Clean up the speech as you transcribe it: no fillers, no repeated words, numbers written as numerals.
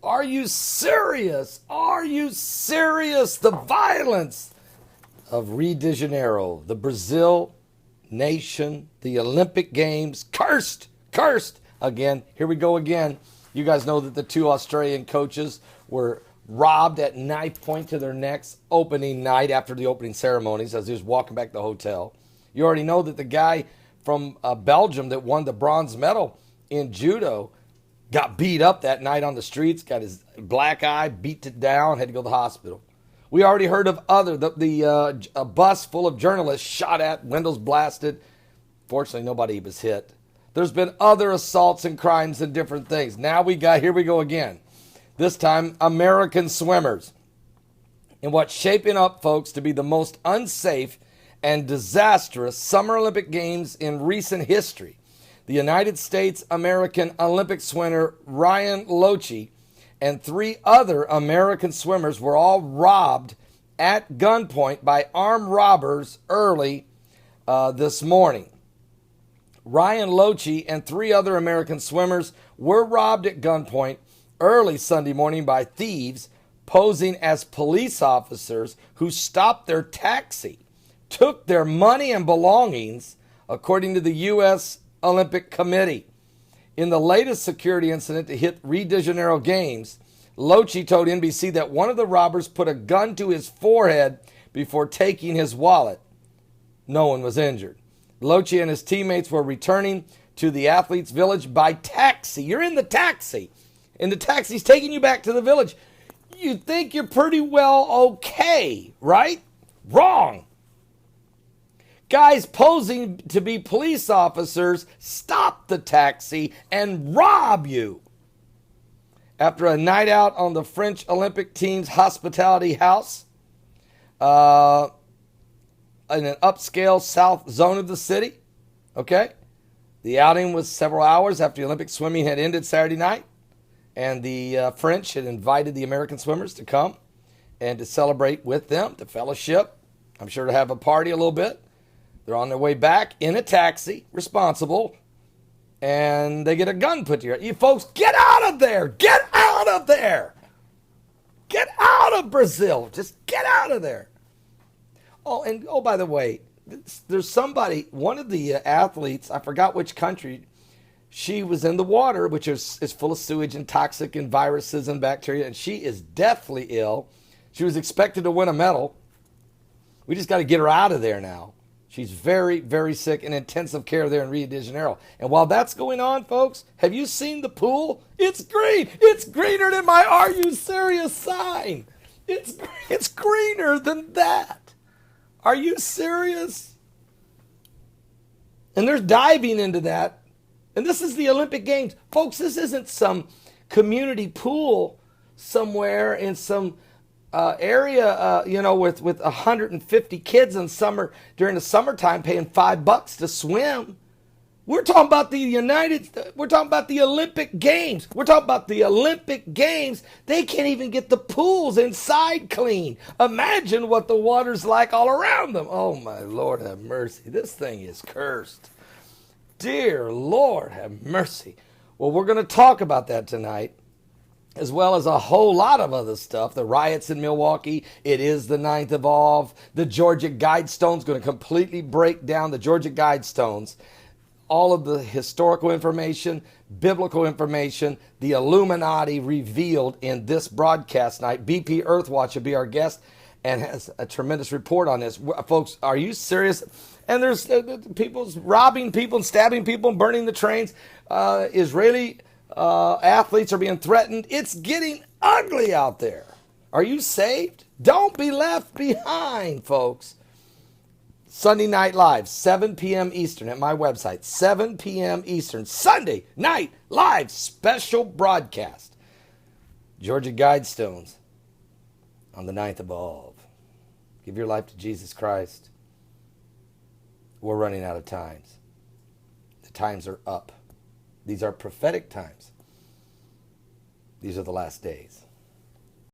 Are you serious? Are you serious? The violence of Rio de Janeiro, the Brazil nation, the Olympic Games, cursed. Again, here we go again. You guys know that the two Australian coaches were robbed at knife point to their necks opening night after the opening ceremonies as he was walking back to the hotel. You already know that the guy from Belgium that won the bronze medal in judo got beat up that night on the streets, got his black eye, beat it down, had to go to the hospital. We already heard of a bus full of journalists shot at, windows blasted. Fortunately, nobody was hit. There's been other assaults and crimes and different things. Now here we go again. This time, American swimmers. In what's shaping up, folks, to be the most unsafe and disastrous Summer Olympic Games in recent history. The United States American Olympic swimmer Ryan Lochte and 3 other American swimmers were all robbed at gunpoint by armed robbers early this morning. Ryan Lochte and 3 other American swimmers were robbed at gunpoint early Sunday morning by thieves posing as police officers who stopped their taxi, took their money and belongings, according to the U.S. Olympic Committee. In the latest security incident to hit Rio de Janeiro Games, Lochte told NBC that one of the robbers put a gun to his forehead before taking his wallet. No one was injured. Lochte and his teammates were returning to the athletes' village by taxi. You're in the taxi, and the taxi's taking you back to the village. You think you're pretty well okay, right? Wrong. Guys posing to be police officers stop the taxi and rob you. After a night out on the French Olympic team's hospitality house in an upscale south zone of the city, okay? The outing was several hours after the Olympic swimming had ended Saturday night, and the French had invited the American swimmers to come and to celebrate with them, to fellowship. I'm sure to have a party a little bit. They're on their way back in a taxi, responsible, and they get a gun put to your head. You folks, get out of there! Get out of there! Get out of Brazil! Just get out of there! Oh, by the way, there's somebody, one of the athletes, I forgot which country, she was in the water, which is full of sewage and toxic and viruses and bacteria, and she is deathly ill. She was expected to win a medal. We just got to get her out of there now. She's very, very sick in intensive care there in Rio de Janeiro. And while that's going on, folks, have you seen the pool? It's green. It's greener than my "Are you serious?" sign. It's greener than that. Are you serious? And they're diving into that. And this is the Olympic Games. Folks, this isn't some community pool somewhere in some area, with 150 kids during the summertime paying $5 to swim. We're talking about we're talking about the Olympic Games. We're talking about the Olympic Games. They can't even get the pools inside clean. Imagine what the water's like all around them. Oh my Lord, have mercy. This thing is cursed. Dear Lord, have mercy. Well, we're going to talk about that tonight, as well as a whole lot of other stuff. The riots in Milwaukee. It is the 9th of Av. The Georgia Guidestone's going to completely break down the Georgia Guidestones. All of the historical information, biblical information, the Illuminati revealed in this broadcast night. BP Earthwatch will be our guest and has a tremendous report on this. Folks, are you serious? And there's people robbing people and stabbing people and burning the trains. Israeli athletes are being threatened. It's getting ugly out there. Are you saved? Don't be left behind, folks. Sunday Night Live, 7 p.m. Eastern at my website. 7 p.m. Eastern. Sunday Night Live special broadcast. Georgia Guidestones on the 9th of Av. Give your life to Jesus Christ. We're running out of times. The times are up. These are prophetic times. These are the last days.